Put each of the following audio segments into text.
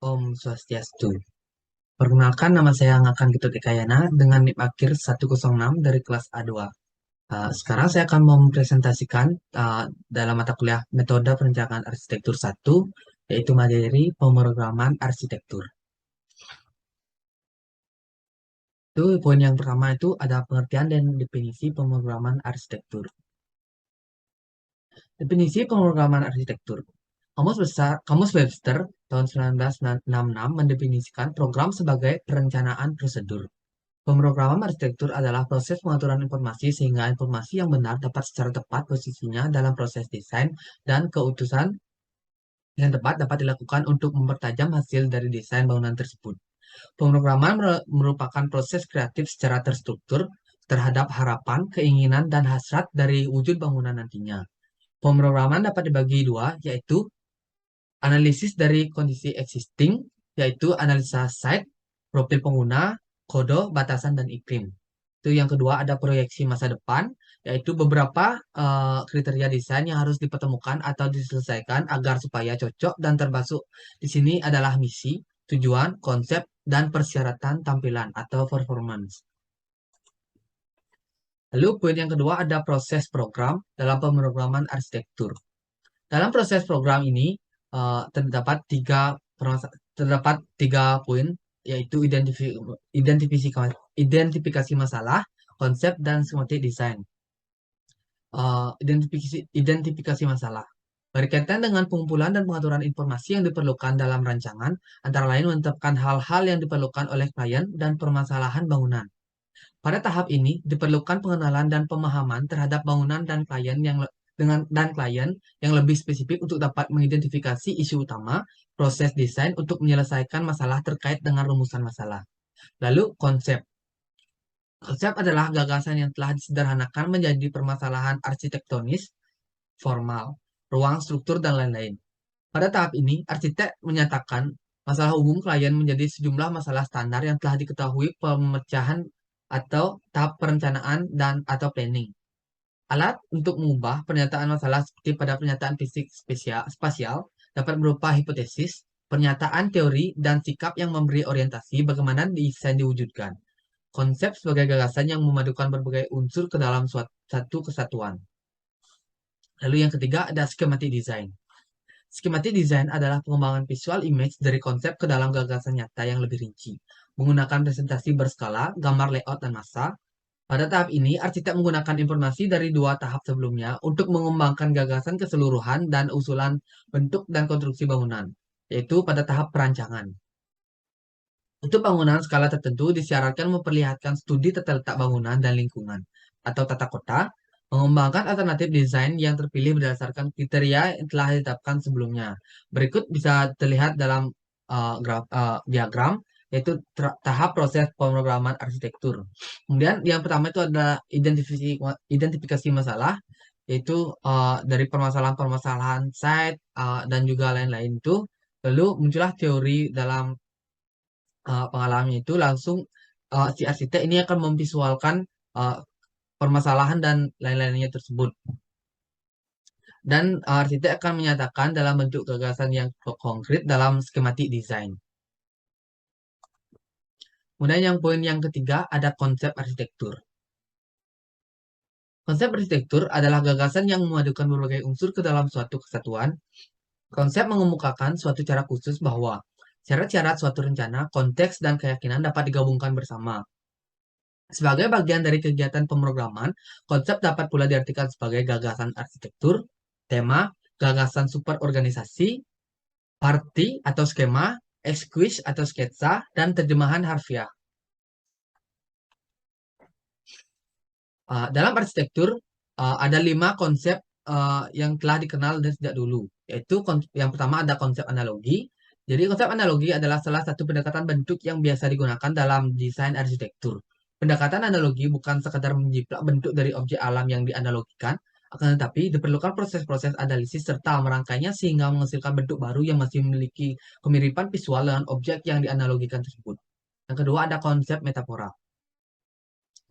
Om Swastiastu. Perkenalkan, nama saya Ngakan Getut Ekayana dengan NIM akhir 106 dari kelas A2. Sekarang saya akan mempresentasikan dalam mata kuliah Metode Perencanaan Arsitektur 1, yaitu materi pemrograman arsitektur. Itu poin yang pertama itu ada pengertian dan definisi pemrograman arsitektur. Definisi pemrograman arsitektur. Kamus Webster tahun 1966 mendefinisikan program sebagai perencanaan prosedur. Pemrograman arsitektur adalah proses pengaturan informasi sehingga informasi yang benar dapat secara tepat posisinya dalam proses desain dan keutusan yang tepat dapat dilakukan untuk mempertajam hasil dari desain bangunan tersebut. Pemrograman merupakan proses kreatif secara terstruktur terhadap harapan, keinginan, dan hasrat dari wujud bangunan nantinya. Pemrograman dapat dibagi dua, yaitu analisis dari kondisi existing, yaitu analisa site, profil pengguna, kode, batasan, dan iklim. Itu yang kedua ada proyeksi masa depan, yaitu beberapa kriteria desain yang harus dipertemukan atau diselesaikan agar supaya cocok dan termasuk di sini adalah misi, tujuan, konsep, dan persyaratan tampilan atau performance. Lalu poin yang kedua ada proses program dalam pemrograman arsitektur. Dalam proses program ini terdapat tiga poin, yaitu identifikasi masalah, konsep, dan skematik desain. Identifikasi masalah berkaitan dengan pengumpulan dan pengaturan informasi yang diperlukan dalam rancangan, antara lain menetapkan hal-hal yang diperlukan oleh klien dan permasalahan bangunan. Pada tahap ini diperlukan pengenalan dan pemahaman terhadap bangunan dan klien yang lebih spesifik untuk dapat mengidentifikasi isu utama, proses desain untuk menyelesaikan masalah terkait dengan rumusan masalah. Lalu konsep. Konsep adalah gagasan yang telah disederhanakan menjadi permasalahan arsitektonis, formal, ruang, struktur, dan lain-lain. Pada tahap ini, arsitek menyatakan masalah umum klien menjadi sejumlah masalah standar yang telah diketahui pemecahan atau tahap perencanaan dan atau planning. Alat untuk mengubah pernyataan masalah seperti pada pernyataan fisik spasial dapat berupa hipotesis, pernyataan teori, dan sikap yang memberi orientasi bagaimana desain diwujudkan. Konsep sebagai gagasan yang memadukan berbagai unsur ke dalam satu kesatuan. Lalu yang ketiga ada schematic design. Schematic design adalah pengembangan visual image dari konsep ke dalam gagasan nyata yang lebih rinci, menggunakan presentasi berskala, gambar layout, dan massa. Pada tahap ini, arsitek menggunakan informasi dari dua tahap sebelumnya untuk mengembangkan gagasan keseluruhan dan usulan bentuk dan konstruksi bangunan, yaitu pada tahap perancangan. Untuk bangunan skala tertentu disyaratkan memperlihatkan studi tata letak bangunan dan lingkungan, atau tata kota, mengembangkan alternatif desain yang terpilih berdasarkan kriteria yang telah ditetapkan sebelumnya. Berikut bisa terlihat dalam diagram, yaitu tahap proses pemrograman arsitektur. Kemudian yang pertama itu adalah identifikasi masalah, yaitu dari permasalahan-permasalahan site dan juga lain-lain itu. Lalu muncullah teori dalam pengalamannya itu langsung si arsitek ini akan memvisualkan uh, permasalahan dan lain-lainnya tersebut. Dan arsitek akan menyatakan dalam bentuk gagasan yang konkret dalam skematik desain. Kemudian yang poin yang ketiga ada konsep arsitektur. Konsep arsitektur adalah gagasan yang memadukan berbagai unsur ke dalam suatu kesatuan. Konsep mengemukakan suatu cara khusus bahwa syarat-syarat suatu rencana, konteks, dan keyakinan dapat digabungkan bersama. Sebagai bagian dari kegiatan pemrograman, konsep dapat pula diartikan sebagai gagasan arsitektur, tema, gagasan superorganisasi, parti atau skema, esquisse atau sketsa, dan terjemahan harfiah. Dalam arsitektur, ada 5 konsep yang telah dikenal dari sejak dulu, yaitu yang pertama ada konsep analogi. Jadi konsep analogi adalah salah satu pendekatan bentuk yang biasa digunakan dalam desain arsitektur. Pendekatan analogi bukan sekadar menjiplak bentuk dari objek alam yang dianalogikan, akan tetapi diperlukan proses-proses analisis serta merangkainya sehingga menghasilkan bentuk baru yang masih memiliki kemiripan visual dengan objek yang dianalogikan tersebut. Yang kedua ada konsep metafora.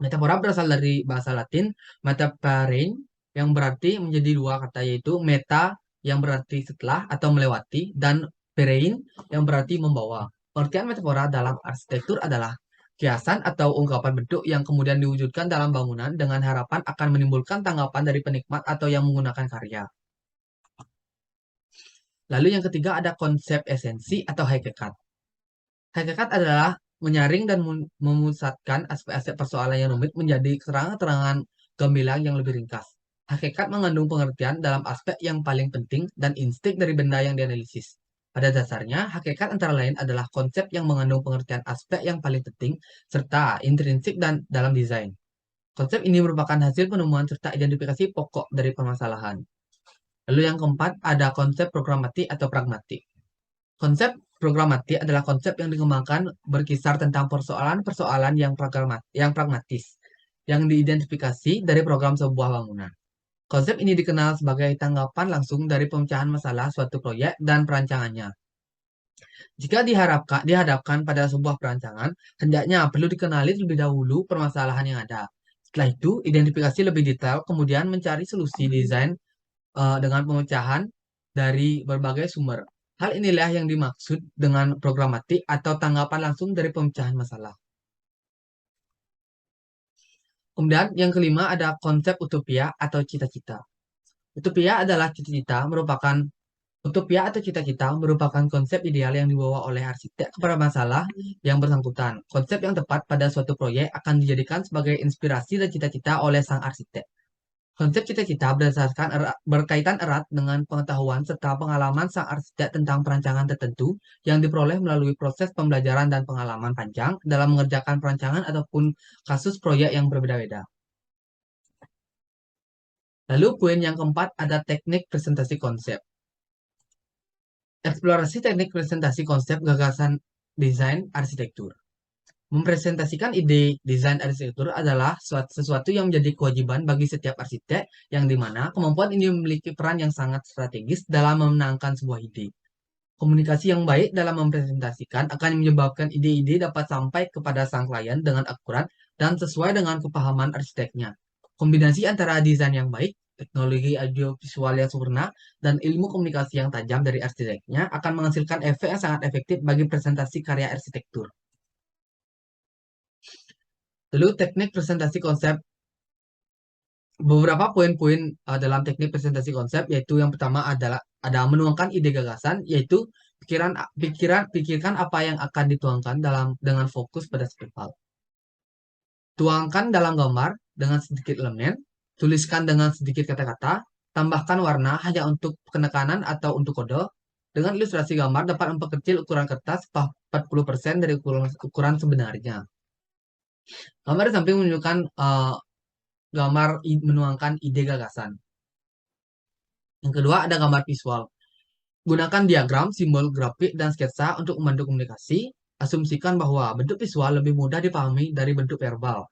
Metafora berasal dari bahasa Latin metaphorēn yang berarti menjadi dua kata, yaitu meta yang berarti setelah atau melewati dan Perein yang berarti membawa. Pengertian metafora dalam arsitektur adalah kiasan atau ungkapan bentuk yang kemudian diwujudkan dalam bangunan dengan harapan akan menimbulkan tanggapan dari penikmat atau yang menggunakan karya. Lalu yang ketiga ada konsep esensi atau hakikat. Hakikat adalah menyaring dan memusatkan aspek-aspek persoalan yang rumit menjadi keterangan-keterangan gamblang yang lebih ringkas. Hakikat mengandung pengertian dalam aspek yang paling penting dan insting dari benda yang dianalisis. Pada dasarnya, hakikat antara lain adalah konsep yang mengandung pengertian aspek yang paling penting serta intrinsik dan dalam desain. Konsep ini merupakan hasil penemuan serta identifikasi pokok dari permasalahan. Lalu yang keempat ada konsep programatik atau pragmatik. Konsep programatik adalah konsep yang dikembangkan berkisar tentang persoalan-persoalan yang pragmatis, yang diidentifikasi dari program sebuah bangunan. Konsep ini dikenal sebagai tanggapan langsung dari pemecahan masalah suatu proyek dan perancangannya. Jika dihadapkan pada sebuah perancangan, hendaknya perlu dikenali terlebih dahulu permasalahan yang ada. Setelah itu, identifikasi lebih detail, kemudian mencari solusi desain dengan pemecahan dari berbagai sumber. Hal inilah yang dimaksud dengan programatik atau tanggapan langsung dari pemecahan masalah. Kemudian yang kelima ada konsep utopia atau cita-cita. Utopia adalah Utopia atau cita-cita merupakan konsep ideal yang dibawa oleh arsitek kepada masalah yang bersangkutan. Konsep yang tepat pada suatu proyek akan dijadikan sebagai inspirasi dan cita-cita oleh sang arsitek. Konsep cita-cita berkaitan erat dengan pengetahuan serta pengalaman sang arsitek tentang perancangan tertentu yang diperoleh melalui proses pembelajaran dan pengalaman panjang dalam mengerjakan perancangan ataupun kasus proyek yang berbeda-beda. Lalu poin yang keempat ada teknik presentasi konsep. Eksplorasi teknik presentasi konsep gagasan desain arsitektur. Mempresentasikan ide desain arsitektur adalah sesuatu yang menjadi kewajiban bagi setiap arsitek yang dimana kemampuan ini memiliki peran yang sangat strategis dalam memenangkan sebuah ide. Komunikasi yang baik dalam mempresentasikan akan menyebabkan ide-ide dapat sampai kepada sang klien dengan akurat dan sesuai dengan kepahaman arsiteknya. Kombinasi antara desain yang baik, teknologi audiovisual yang sempurna, dan ilmu komunikasi yang tajam dari arsiteknya akan menghasilkan efek yang sangat efektif bagi presentasi karya arsitektur. Lalu teknik presentasi konsep, beberapa poin-poin dalam teknik presentasi konsep yaitu yang pertama adalah ada menuangkan ide gagasan, yaitu pikirkan apa yang akan dituangkan dengan fokus pada satu hal. Tuangkan dalam gambar dengan sedikit elemen, tuliskan dengan sedikit kata-kata, tambahkan warna hanya untuk penekanan atau untuk kode. Dengan ilustrasi gambar dapat memperkecil ukuran kertas 40% dari ukuran sebenarnya. Gambar di samping menunjukkan menuangkan ide gagasan. Yang kedua ada gambar visual. Gunakan diagram, simbol, grafik, dan sketsa untuk membantu komunikasi. Asumsikan bahwa bentuk visual lebih mudah dipahami dari bentuk verbal.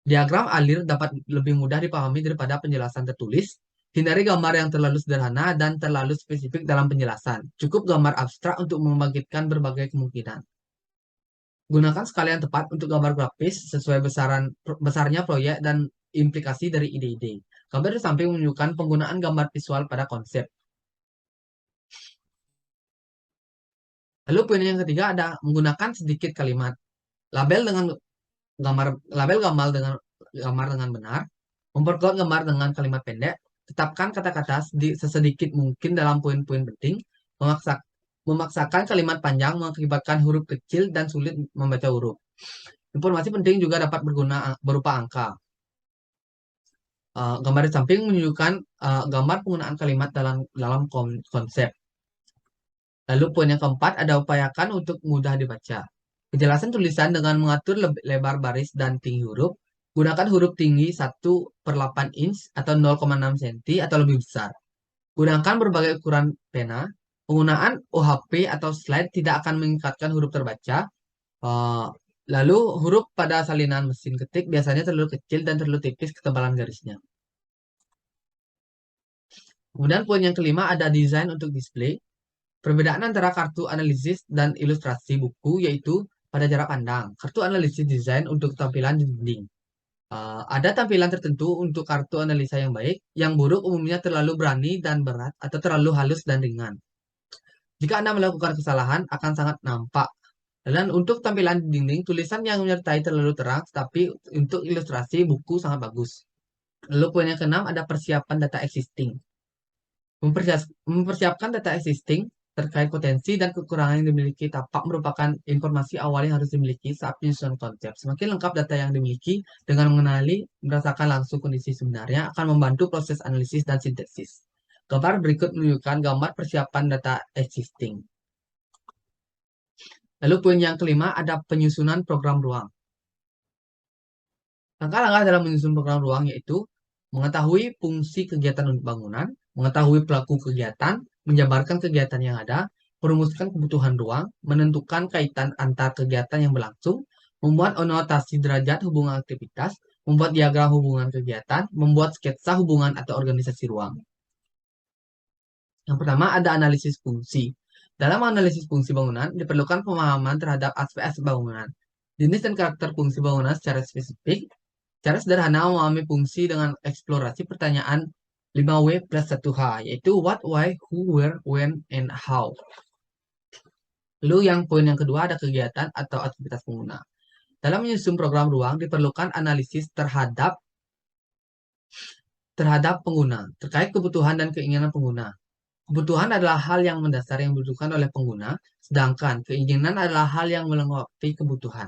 Diagram alir dapat lebih mudah dipahami daripada penjelasan tertulis. Hindari gambar yang terlalu sederhana dan terlalu spesifik dalam penjelasan. Cukup gambar abstrak untuk membangkitkan berbagai kemungkinan. Gunakan skala yang tepat untuk gambar grafis sesuai besarnya proyek dan implikasi dari ide-ide. Gambar di samping menunjukkan penggunaan gambar visual pada konsep. Lalu poin yang ketiga ada menggunakan sedikit kalimat. Label dengan gambar dengan benar. Memperkuat gambar dengan kalimat pendek. Tetapkan kata-kata sesedikit mungkin dalam poin-poin penting. Memaksakan kalimat panjang mengakibatkan huruf kecil dan sulit membaca huruf. Informasi penting juga dapat berupa angka. Gambar di samping menunjukkan gambar penggunaan kalimat dalam konsep. Lalu poin yang keempat ada upayakan untuk mudah dibaca. Kejelasan tulisan dengan mengatur lebar baris dan tinggi huruf. Gunakan huruf tinggi 1/8 inch atau 0,6 cm atau lebih besar. Gunakan berbagai ukuran pena. Penggunaan OHP atau slide tidak akan meningkatkan huruf terbaca. Lalu huruf pada salinan mesin ketik biasanya terlalu kecil dan terlalu tipis ketebalan garisnya. Kemudian poin yang kelima ada desain untuk display. Perbedaan antara kartu analisis dan ilustrasi buku yaitu pada jarak pandang. Kartu analisis desain untuk tampilan di dinding. Ada tampilan tertentu untuk kartu analisa yang baik, yang buruk umumnya terlalu berani dan berat atau terlalu halus dan ringan. Jika Anda melakukan kesalahan, akan sangat nampak. Dan untuk tampilan di dinding, tulisan yang menyertai terlalu terang, tapi untuk ilustrasi buku sangat bagus. Lalu poin yang keenam ada persiapan data existing. Mempersiapkan data existing terkait potensi dan kekurangan yang dimiliki tapak merupakan informasi awal yang harus dimiliki saat penyusunan konsep. Semakin lengkap data yang dimiliki dengan mengenali, merasakan langsung kondisi sebenarnya akan membantu proses analisis dan sintesis. Gambar berikut menunjukkan gambar persiapan data existing. Lalu poin yang kelima ada penyusunan program ruang. Langkah-langkah dalam menyusun program ruang yaitu mengetahui fungsi kegiatan unit bangunan, mengetahui pelaku kegiatan, menjabarkan kegiatan yang ada, merumuskan kebutuhan ruang, menentukan kaitan antar kegiatan yang berlangsung, membuat anotasi derajat hubungan aktivitas, membuat diagram hubungan kegiatan, membuat sketsa hubungan atau organisasi ruang. Yang pertama ada analisis fungsi. Dalam analisis fungsi bangunan diperlukan pemahaman terhadap aspek-aspek bangunan, jenis dan karakter fungsi bangunan secara spesifik. Cara sederhana memahami fungsi dengan eksplorasi pertanyaan 5W plus 1H, yaitu what, why, who, where, when, and how. Lalu yang poin yang kedua ada kegiatan atau aktivitas pengguna. Dalam menyusun program ruang diperlukan analisis terhadap pengguna, terkait kebutuhan dan keinginan pengguna. Kebutuhan adalah hal yang mendasar yang dibutuhkan oleh pengguna, sedangkan keinginan adalah hal yang melengkapi kebutuhan.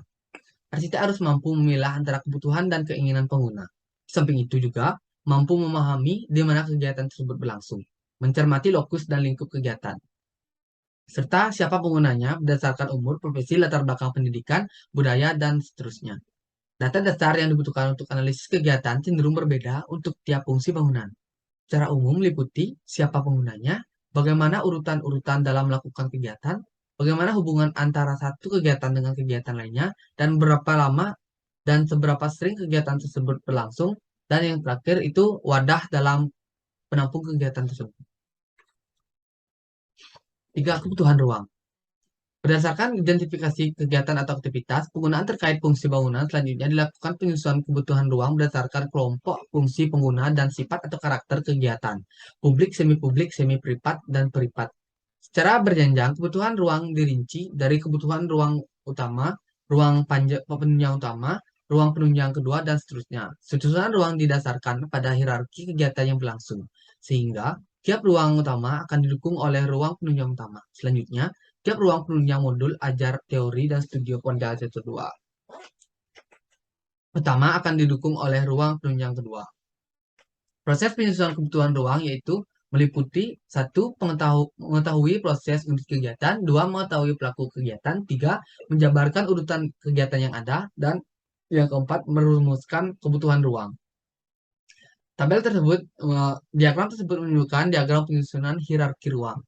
Arsitek harus mampu memilah antara kebutuhan dan keinginan pengguna. Di samping itu juga, mampu memahami di mana kegiatan tersebut berlangsung, mencermati lokus dan lingkup kegiatan, serta siapa penggunanya berdasarkan umur, profesi, latar belakang pendidikan, budaya, dan seterusnya. Data dasar yang dibutuhkan untuk analisis kegiatan cenderung berbeda untuk tiap fungsi bangunan. Secara umum meliputi siapa penggunanya, bagaimana urutan-urutan dalam melakukan kegiatan, bagaimana hubungan antara satu kegiatan dengan kegiatan lainnya, dan berapa lama dan seberapa sering kegiatan tersebut berlangsung, dan yang terakhir itu wadah dalam penampung kegiatan tersebut. 3. Kebutuhan ruang. Berdasarkan identifikasi kegiatan atau aktivitas, penggunaan terkait fungsi bangunan selanjutnya dilakukan penyusunan kebutuhan ruang berdasarkan kelompok fungsi pengguna dan sifat atau karakter kegiatan, publik, semi-privat, dan privat. Secara berjenjang, kebutuhan ruang dirinci dari kebutuhan ruang utama, ruang penunjang utama, ruang penunjang kedua, dan seterusnya. Susunan ruang didasarkan pada hierarki kegiatan yang berlangsung, sehingga tiap ruang utama akan didukung oleh ruang penunjang utama. Selanjutnya, tiap ruang penunjang modul ajar teori dan studio pondasi kedua. Pertama akan didukung oleh ruang penunjang kedua. Proses penyusunan kebutuhan ruang yaitu meliputi 1. Mengetahui proses unit kegiatan, 2. Mengetahui pelaku kegiatan, 3. Menjabarkan urutan kegiatan yang ada, dan yang keempat merumuskan kebutuhan ruang. Diagram tersebut menunjukkan diagram penyusunan hierarki ruang.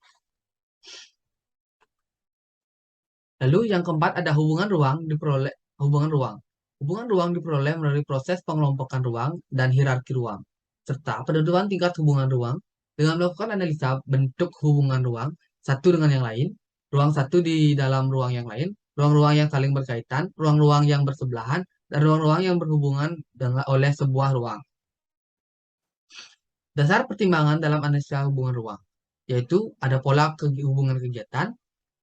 Lalu yang keempat ada hubungan ruang diperoleh Hubungan ruang diperoleh melalui proses pengelompokan ruang dan hierarki ruang, serta penentuan tingkat hubungan ruang dengan melakukan analisa bentuk hubungan ruang satu dengan yang lain, ruang satu di dalam ruang yang lain, ruang-ruang yang saling berkaitan, ruang-ruang yang bersebelahan, dan ruang-ruang yang berhubungan dengan oleh sebuah ruang. Dasar pertimbangan dalam analisa hubungan ruang, yaitu ada pola hubungan kegiatan,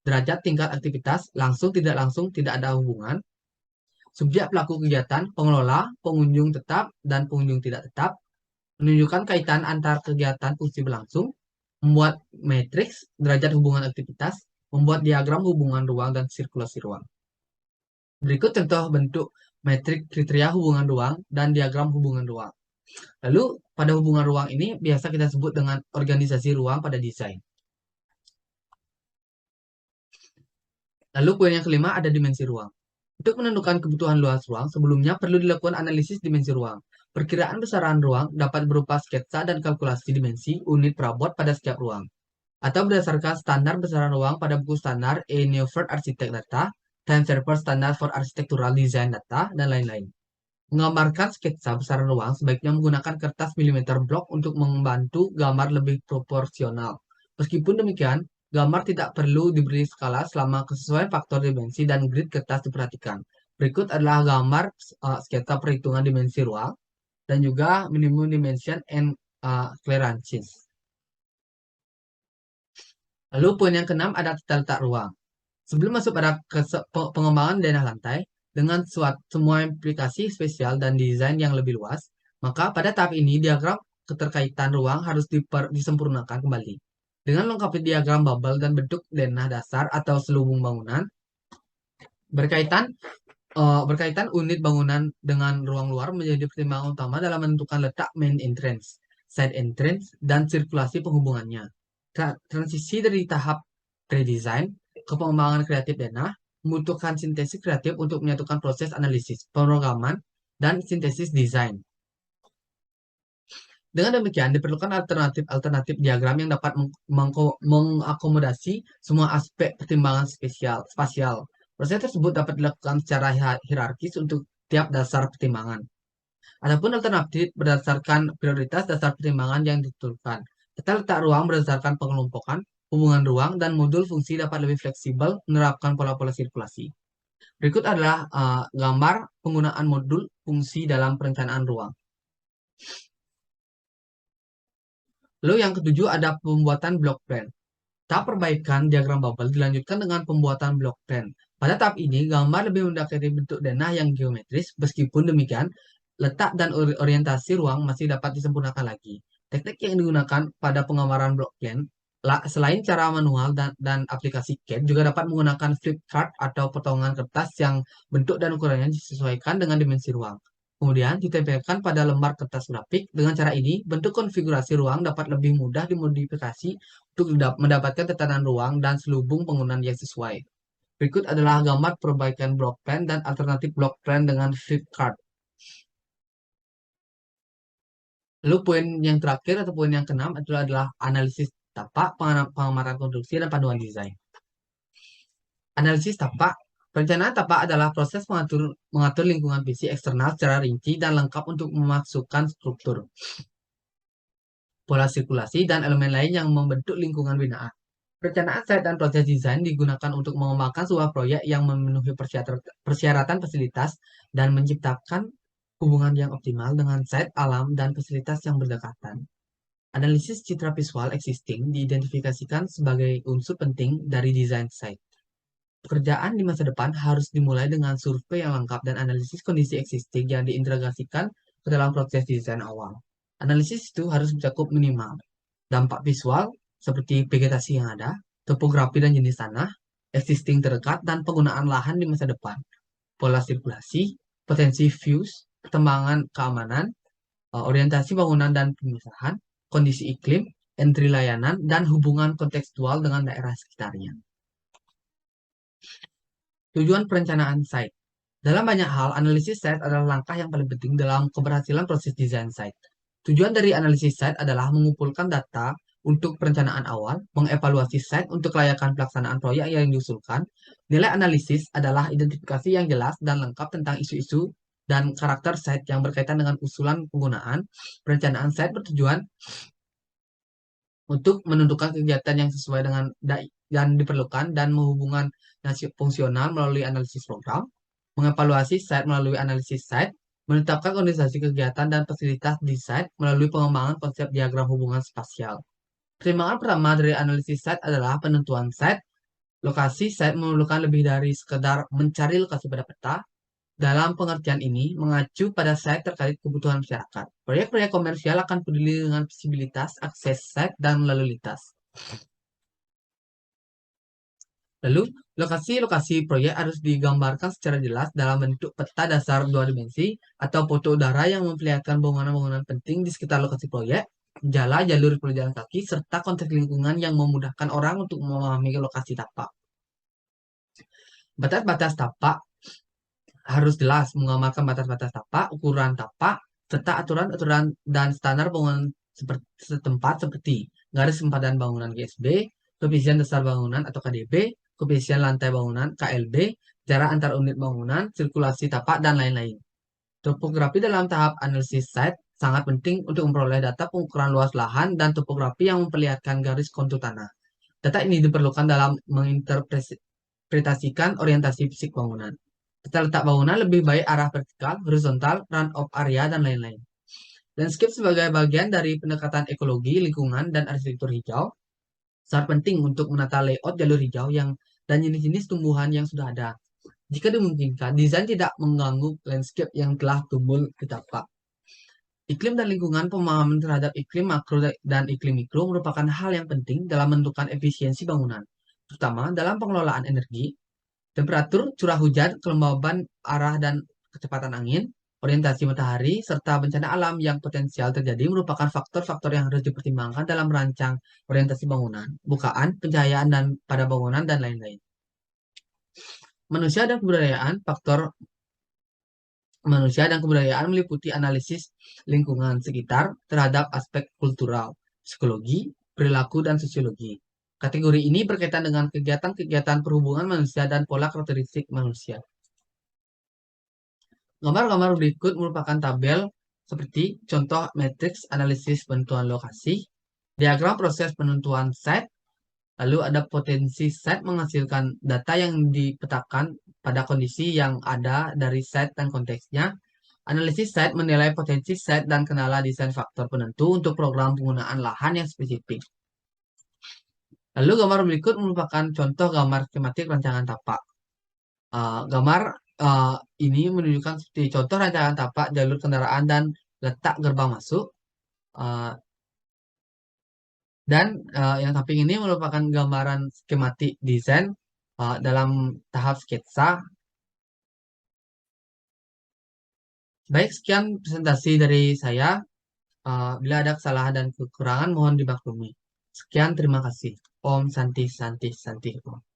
derajat tingkat aktivitas, langsung, tidak ada hubungan, subjek pelaku kegiatan, pengelola, pengunjung tetap, dan pengunjung tidak tetap, menunjukkan kaitan antar kegiatan fungsi berlangsung, membuat matriks, derajat hubungan aktivitas, membuat diagram hubungan ruang dan sirkulasi ruang. Berikut contoh bentuk metrik kriteria hubungan ruang dan diagram hubungan ruang. Lalu, pada hubungan ruang ini biasa kita sebut dengan organisasi ruang pada desain. Lalu poin yang kelima ada dimensi ruang. Untuk menentukan kebutuhan luas ruang, sebelumnya perlu dilakukan analisis dimensi ruang. Perkiraan besaran ruang dapat berupa sketsa dan kalkulasi dimensi unit perabot pada setiap ruang, atau berdasarkan standar besaran ruang pada buku standar Neufeld Architect Data, Time Server Standard for Architectural Design Data, dan lain-lain. Menggambarkan sketsa besaran ruang sebaiknya menggunakan kertas milimeter blok untuk membantu gambar lebih proporsional. Meskipun demikian, gambar tidak perlu diberi skala selama kesesuaian faktor dimensi dan grid kertas diperhatikan. Berikut adalah gambar sketsa perhitungan dimensi ruang dan juga minimum dimension and clearances. Lalu poin yang keenam ada tata letak ruang. Sebelum masuk pada pengembangan denah lantai dengan semua implikasi spesial dan desain yang lebih luas, maka pada tahap ini diagram keterkaitan ruang harus disempurnakan kembali. Dengan melengkapi diagram bubble dan bentuk denah dasar atau selubung bangunan, berkaitan berkaitan unit bangunan dengan ruang luar menjadi pertimbangan utama dalam menentukan letak main entrance, side entrance, dan sirkulasi penghubungannya. Transisi dari tahap pre-design ke pengembangan kreatif denah membutuhkan sintesis kreatif untuk menyatukan proses analisis, pemrograman, dan sintesis desain. Dengan demikian, diperlukan alternatif-alternatif diagram yang dapat mengakomodasi semua aspek pertimbangan spasial. Proses tersebut dapat dilakukan secara hierarkis untuk tiap dasar pertimbangan. Adapun alternatif berdasarkan prioritas dasar pertimbangan yang ditentukan. Tata letak ruang berdasarkan pengelompokan, hubungan ruang, dan modul fungsi dapat lebih fleksibel menerapkan pola-pola sirkulasi. Berikut adalah gambar penggunaan modul fungsi dalam perencanaan ruang. Lalu yang ketujuh ada pembuatan block plan. Tahap perbaikan diagram bubble dilanjutkan dengan pembuatan block plan. Pada tahap ini, gambar lebih mendekati bentuk denah yang geometris. Meskipun demikian, letak dan orientasi ruang masih dapat disempurnakan lagi. Teknik yang digunakan pada penggambaran block plan, selain cara manual dan aplikasi CAD, juga dapat menggunakan flip chart atau potongan kertas yang bentuk dan ukurannya disesuaikan dengan dimensi ruang. Kemudian ditempelkan pada lembar kertas grafik. Dengan cara ini, bentuk konfigurasi ruang dapat lebih mudah dimodifikasi untuk mendapatkan tatanan ruang dan selubung penggunaan yang sesuai. Berikut adalah gambar perbaikan block plan dan alternatif block plan dengan flip chart. Lalu poin yang terakhir atau poin yang keenam adalah analisis tapak, pengamatan konstruksi, dan panduan desain. Analisis tapak. Perencanaan tapak adalah proses mengatur lingkungan fisik eksternal secara rinci dan lengkap untuk memasukkan struktur, pola sirkulasi, dan elemen lain yang membentuk lingkungan binaan. Perencanaan site dan proses desain digunakan untuk mengembangkan sebuah proyek yang memenuhi persyaratan fasilitas dan menciptakan hubungan yang optimal dengan site alam dan fasilitas yang berdekatan. Analisis citra visual existing diidentifikasikan sebagai unsur penting dari desain site. Pekerjaan di masa depan harus dimulai dengan survei yang lengkap dan analisis kondisi existing yang diintegrasikan ke dalam proses desain awal. Analisis itu harus mencakup minimal dampak visual seperti vegetasi yang ada, topografi dan jenis tanah, existing terdekat, dan penggunaan lahan di masa depan, pola sirkulasi, potensi views, perkembangan keamanan, orientasi bangunan dan pemisahan, kondisi iklim, entry layanan, dan hubungan kontekstual dengan daerah sekitarnya. Tujuan perencanaan site. Dalam banyak hal, analisis site adalah langkah yang paling penting dalam keberhasilan proses desain site. Tujuan dari analisis site adalah mengumpulkan data untuk perencanaan awal, mengevaluasi site untuk kelayakan pelaksanaan proyek yang diusulkan. Nilai analisis adalah identifikasi yang jelas dan lengkap tentang isu-isu dan karakter site yang berkaitan dengan usulan penggunaan. Perencanaan site bertujuan untuk menentukan kegiatan yang sesuai dengan yang diperlukan dan menghubungkan fungsional melalui analisis program, mengevaluasi site melalui analisis site, menetapkan organisasi kegiatan dan fasilitas di site melalui pengembangan konsep diagram hubungan spasial. Pertimbangan pertama dari analisis site adalah penentuan site. Lokasi site memerlukan lebih dari sekedar mencari lokasi pada peta. Dalam pengertian ini, mengacu pada site terkait kebutuhan masyarakat. Proyek-proyek komersial akan peduli dengan visibilitas, akses site, dan lalu lintas. Lalu, lokasi-lokasi proyek harus digambarkan secara jelas dalam bentuk peta dasar dua dimensi atau foto udara yang memperlihatkan bangunan-bangunan penting di sekitar lokasi proyek, jalur pejalan kaki, serta konteks lingkungan yang memudahkan orang untuk memahami lokasi tapak. Batas-batas tapak harus jelas menggambarkan batas-batas tapak, ukuran tapak, serta aturan-aturan dan standar bangunan setempat seperti garis sempadan bangunan GSB, koefisien dasar bangunan atau KDB, koefisien lantai bangunan KLB, jarak antar unit bangunan, sirkulasi tapak, dan lain-lain. Topografi dalam tahap analisis site sangat penting untuk memperoleh data pengukuran luas lahan dan topografi yang memperlihatkan garis kontur tanah. Data ini diperlukan dalam menginterpretasikan orientasi fisik bangunan. Tata letak bangunan lebih baik arah vertikal, horizontal, run-off area, dan lain-lain. Landscape sebagai bagian dari pendekatan ekologi, lingkungan, dan arsitektur hijau. Sangat penting untuk menata layout jalur hijau dan jenis-jenis tumbuhan yang sudah ada. Jika dimungkinkan, desain tidak mengganggu landscape yang telah tumbuh di tapak. Iklim dan lingkungan, pemahaman terhadap iklim makro dan iklim mikro merupakan hal yang penting dalam menentukan efisiensi bangunan, terutama dalam pengelolaan energi, temperatur, curah hujan, kelembaban arah dan kecepatan angin, orientasi matahari, serta bencana alam yang potensial terjadi merupakan faktor-faktor yang harus dipertimbangkan dalam merancang orientasi bangunan, bukaan, pencahayaan dan pada bangunan, dan lain-lain. Manusia dan kebudayaan, faktor manusia dan kebudayaan meliputi analisis lingkungan sekitar terhadap aspek kultural, psikologi, perilaku, dan sosiologi. Kategori ini berkaitan dengan kegiatan-kegiatan perhubungan manusia dan pola karakteristik manusia. Gambar-gambar berikut merupakan tabel seperti contoh matriks analisis bantuan lokasi, diagram proses penentuan site, lalu ada potensi site menghasilkan data yang dipetakan pada kondisi yang ada dari site dan konteksnya. Analisis site menilai potensi site dan kendala desain faktor penentu untuk program penggunaan lahan yang spesifik. Lalu gambar berikut merupakan contoh gambar skematik rancangan tapak. Gambar ini menunjukkan seperti contoh rancangan tapak, jalur kendaraan, dan letak gerbang masuk. Uh, dan yang samping ini merupakan gambaran skematik desain dalam tahap sketsa. Baik, sekian presentasi dari saya. Bila ada kesalahan dan kekurangan, mohon dimaklumi. Sekian, terima kasih. Om Santi Santi Santi. Om.